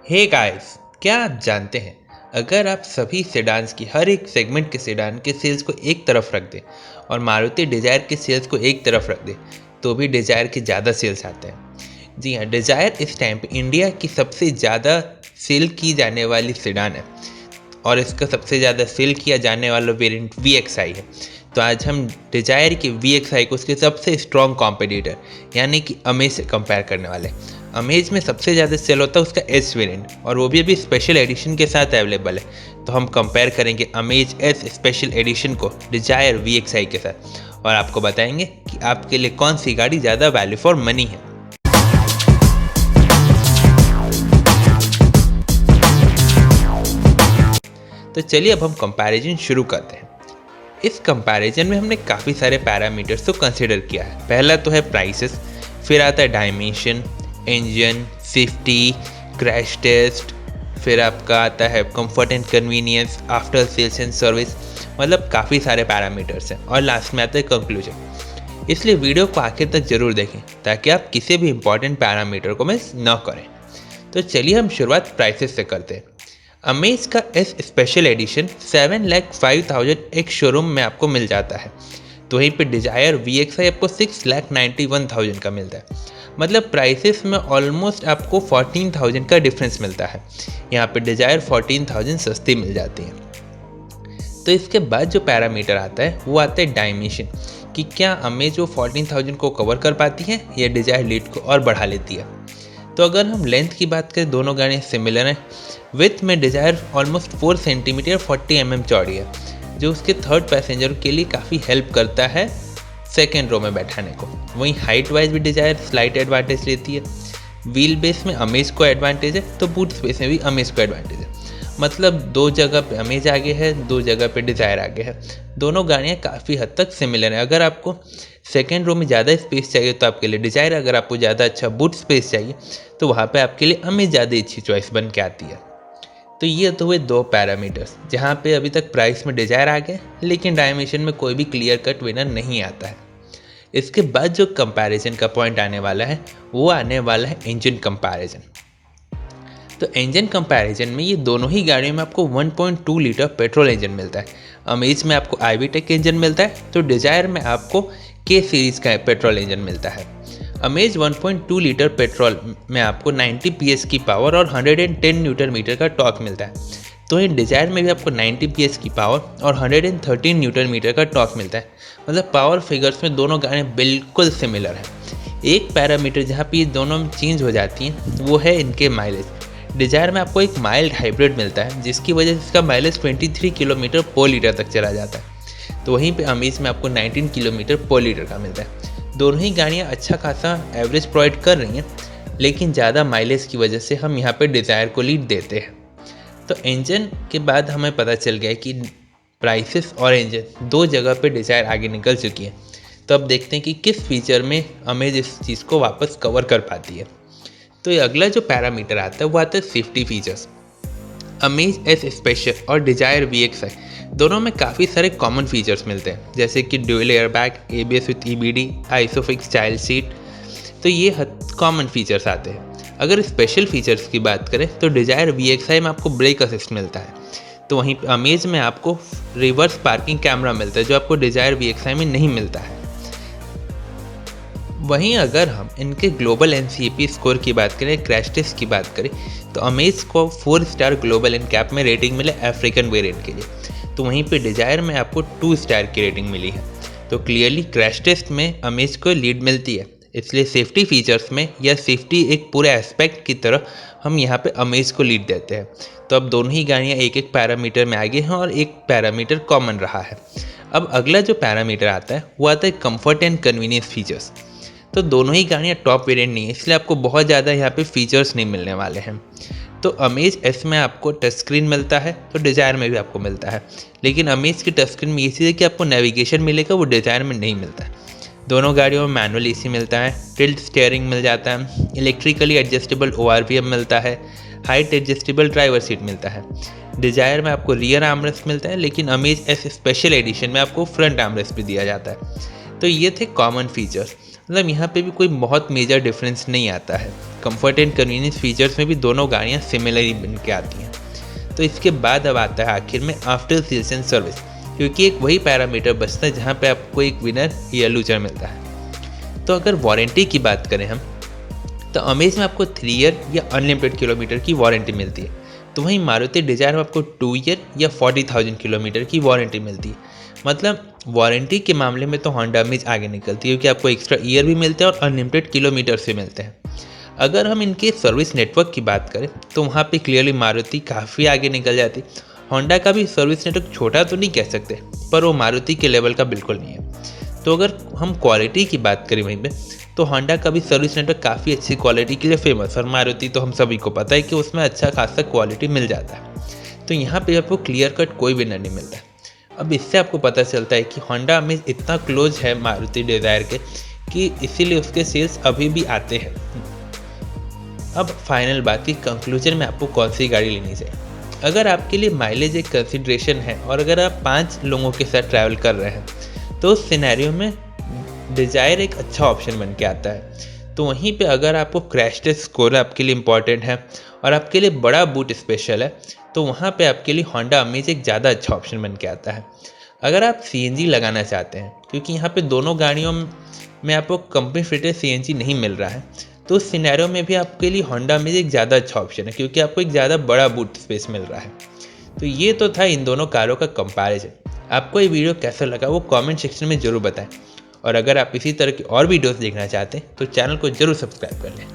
Hey guys, क्या आप जानते हैं अगर आप सभी सेडान्स की हर एक सेगमेंट के सेडान के सेल्स को एक तरफ रख दें और मारुति डिजायर के सेल्स को एक तरफ रख दें तो भी डिजायर के ज़्यादा सेल्स आते हैं। जी हाँ, डिजायर इस टाइम पे इंडिया की सबसे ज़्यादा सेल की जाने वाली सेडान है और इसका सबसे ज़्यादा सेल किया जाने वाला वेरिएंट VXI है। तो आज हम डिजायर के VXI को उसके सबसे स्ट्रॉन्ग कॉम्पिटिटर यानी कि अमेज से कंपेयर करने वाले। अमेज में सबसे ज़्यादा सेल होता है उसका एस वेरिएंट और वो भी अभी स्पेशल एडिशन के साथ अवेलेबल है। तो हम कंपेयर करेंगे अमेज एस स्पेशल एडिशन को डिजायर VXI के साथ और आपको बताएंगे कि आपके लिए कौन सी गाड़ी ज़्यादा वैल्यू फॉर मनी है। तो चलिए अब हम कंपैरिजन शुरू करते हैं। इस कंपैरिजन में हमने काफ़ी सारे पैरामीटर्स को कंसिडर किया है। पहला तो है प्राइसेस, फिर आता है dimension, engine, safety, crash test, फिर आपका आता है comfort and convenience, after sales and service, मतलब काफ़ी सारे पैरामीटर्स हैं और लास्ट में आता है कंक्लूजन। इसलिए वीडियो को आखिर तक ज़रूर देखें ताकि आप किसी भी इंपॉर्टेंट पैरामीटर को मिस न करें। तो चलिए हम शुरुआत प्राइसेस से करते हैं। अमेज का एस स्पेशल एडिशन 7,05,000 एक शोरूम में आपको मिल जाता है, तो वहीं पे डिजायर VXI आपको 6,91,000 का मिलता है। मतलब प्राइसेस में ऑलमोस्ट आपको 14,000 का डिफरेंस मिलता है। यहाँ पे डिजायर 14,000 सस्ती मिल जाती है। तो इसके बाद जो पैरामीटर आता है वो आता है डायमेंशन, कि क्या अमेज वो 14,000 को कवर कर पाती है या डिजायर लीड को और बढ़ा लेती है। तो अगर हम लेंथ की बात करें, दोनों गाड़ियाँ सिमिलर हैं। विथ में डिजायर ऑलमोस्ट 4 सेंटीमीटर 40 mm चौड़ी है, जो उसके थर्ड पैसेंजर के लिए काफ़ी हेल्प करता है सेकेंड रो में बैठाने को। वहीं हाइट वाइज भी डिजायर स्लाइट एडवांटेज लेती है। व्हील बेस में अमेज को एडवांटेज है तो बूट स्पेस में भी अमेज को एडवांटेज है। मतलब दो जगह पे अमेज आगे है, दो जगह पे डिजायर आगे है। दोनों गाड़ियाँ काफ़ी हद तक सिमिलर हैं। अगर आपको सेकेंड रो में ज़्यादा स्पेस चाहिए तो आपके लिए डिजायर, अगर आपको ज़्यादा अच्छा बूट स्पेस चाहिए तो वहाँ पे आपके लिए अमेज ज़्यादा अच्छी चॉइस बन के आती है। तो ये तो हुए दो पैरामीटर्स जहाँ पे अभी तक प्राइस में डिजायर आ गए, लेकिन डायमेंशन में कोई भी क्लियर कट विनर नहीं आता है। इसके बाद जो कंपैरिजन का पॉइंट आने वाला है वो आने वाला है इंजन कंपैरिजन। तो इंजन कंपैरिजन में ये दोनों ही गाड़ियों में आपको 1.2 लीटर पेट्रोल इंजन मिलता है। अमेज में आपको i-vtech इंजन मिलता है, तो डिजायर में आपको K सीरीज़ का पेट्रोल इंजन मिलता है। अमेज 1.2 लीटर पेट्रोल में आपको 90 PS की पावर और 110 न्यूटन मीटर का टॉर्क मिलता है। तो इन डिजायर में भी आपको 90 PS की पावर और 113 न्यूटन मीटर का टॉर्क मिलता है। मतलब पावर फिगर्स में दोनों गाड़ियाँ बिल्कुल सिमिलर हैं। एक पैरामीटर जहाँ पे ये दोनों चेंज हो जाती हैं वो है इनके माइलेज। डिजायर में आपको एक माइल्ड हाइब्रिड मिलता है जिसकी वजह से इसका माइलेज 23 किलोमीटर पर लीटर तक चला जाता है। तो वहीं पे अमेज में आपको 19 किलोमीटर पर लीटर का मिलता है। दोनों ही गाड़ियाँ अच्छा खासा एवरेज प्रोवाइड कर रही हैं, लेकिन ज़्यादा माइलेज की वजह से हम यहाँ पे डिज़ायर को लीड देते हैं। तो इंजन के बाद हमें पता चल गया कि प्राइसेस और इंजन दो जगह पे डिज़ायर आगे निकल चुकी है। तो अब देखते हैं कि किस फीचर में अमेज इस चीज़ को वापस कवर कर पाती है। तो ये अगला जो पैरामीटर आता है वो आता है safety features. Amaze S special और डिजायर VXI दोनों में काफ़ी सारे कॉमन फीचर्स मिलते हैं, जैसे कि dual airbag, ABS with EBD, isofix child seat. तो ये कॉमन फीचर्स आते हैं। अगर स्पेशल फीचर्स की बात करें तो डिजायर VXI में आपको ब्रेक असिस्ट मिलता है, तो वहीं अमेज में आपको रिवर्स पार्किंग कैमरा मिलता है जो आपको डिजायर VXI में नहीं मिलता है। वहीं अगर हम इनके ग्लोबल NCAP स्कोर की बात करें, क्रैश टेस्ट की बात करें, तो अमेज को 4 स्टार ग्लोबल NCAP में रेटिंग मिले अफ्रीकन वेरिएंट के लिए, तो वहीं पे डिजायर में आपको 2 स्टार की रेटिंग मिली है। तो क्लियरली क्रैश टेस्ट में अमेज को लीड मिलती है। इसलिए सेफ्टी फीचर्स में या सेफ्टी एक पूरे एस्पेक्ट की तरह हम यहाँ पे अमेज को लीड देते हैं। तो अब दोनों ही गाड़ियाँ एक एक पैरामीटर में आगे हैं और एक पैरामीटर कॉमन रहा है। अब अगला जो पैरामीटर आता है वो आता है कम्फर्ट एंड कन्वीनियंस फीचर्स। तो दोनों ही गाड़ियाँ टॉप वेरिएंट नहीं है, इसलिए आपको बहुत ज़्यादा यहाँ पे फीचर्स नहीं मिलने वाले हैं। तो अमेज एस में आपको टच स्क्रीन मिलता है, तो डिजायर में भी आपको मिलता है, लेकिन अमेज की टच स्क्रीन में ये चीज़ है कि आपको नेविगेशन मिलेगा, वो डिजायर में नहीं मिलता है। दोनों गाड़ियों में मैनुअल AC मिलता है, टिल्ट स्टीयरिंग मिल जाता है, इलेक्ट्रिकली एडजस्टेबल ORVM मिलता है, हाइट एडजस्टेबल ड्राइवर सीट मिलता है। डिजायर में आपको रियर आर्मरेस्ट मिलता है, लेकिन अमेज एस स्पेशल एडिशन में आपको फ्रंट आर्मरेस्ट भी दिया जाता है। तो ये थे कॉमन फीचर्स। मतलब यहाँ पे भी कोई बहुत मेजर डिफरेंस नहीं आता है। कंफर्ट एंड कन्वीनियंस फीचर्स में भी दोनों गाड़ियाँ सिमिलर ही बन के आती हैं। तो इसके बाद अब आता है आखिर में आफ्टर सेल्स एंड सर्विस, क्योंकि एक वही पैरामीटर बचता है जहाँ पे आपको एक विनर या लूजर मिलता है। तो अगर वारंटी की बात करें हम, तो अमेज में आपको 3 ईयर या अनलिमिटेड किलोमीटर की वारंटी मिलती है। तो वहीं मारुति डिजायर में आपको 2 ईयर या 40,000 किलोमीटर की वारंटी मिलती है। मतलब वारंटी के मामले में तो होंडा अमेज आगे निकलती है, क्योंकि आपको एक्स्ट्रा ईयर भी मिलते हैं और अनलिमिटेड किलोमीटर से मिलते हैं। अगर हम इनके सर्विस नेटवर्क की बात करें तो वहाँ पे क्लियरली मारुति काफ़ी आगे निकल जाती। होंडा का भी सर्विस नेटवर्क छोटा तो नहीं कह सकते, पर वो मारुति के लेवल का बिल्कुल नहीं है। तो अगर हम क्वालिटी की बात करें वहीं पे, तो होंडा का भी सर्विस नेटवर्क काफ़ी अच्छी क्वालिटी के लिए फेमस, और मारुति तो हम सभी को पता है कि उसमें अच्छा खासा क्वालिटी मिल जाता है। तो यहाँ पे आपको क्लियर कट कोई विनर नहीं मिलता। अब इससे आपको पता चलता है कि होंडा अमेज इतना क्लोज है मारुति डिज़ायर के कि इसीलिए उसके सेल्स अभी भी आते हैं। अब फाइनल बात की कंक्लूजन में आपको कौन सी गाड़ी लेनी चाहिए। अगर आपके लिए माइलेज एक कंसिड्रेशन है और अगर आप 5 लोगों के साथ ट्रैवल कर रहे हैं, तो उस सिनेरियो में डिज़ायर एक अच्छा ऑप्शन बन के आता है। तो वहीं पे अगर आपको क्रैश टेस्ट स्कोर आपके लिए इम्पॉर्टेंट है और आपके लिए बड़ा बूट स्पेशल है, तो वहाँ पे आपके लिए होंडा अमेज एक ज़्यादा अच्छा ऑप्शन बन के आता है। अगर आप सीएनजी लगाना चाहते हैं, क्योंकि यहाँ पे दोनों गाड़ियों में आपको कंपनी फिटेड सीएनजी नहीं मिल रहा है, तो उस सिनेरियो में भी आपके लिए होंडा अमेज एक ज़्यादा अच्छा ऑप्शन है, क्योंकि आपको एक ज़्यादा बड़ा बूट स्पेस मिल रहा है। तो ये तो था इन दोनों कारों का कंपैरिजन। आपको ये वीडियो कैसा लगा वो कमेंट सेक्शन में ज़रूर बताएं, और अगर आप इसी तरह की और वीडियोस देखना चाहते हैं तो चैनल को ज़रूर सब्सक्राइब कर लें।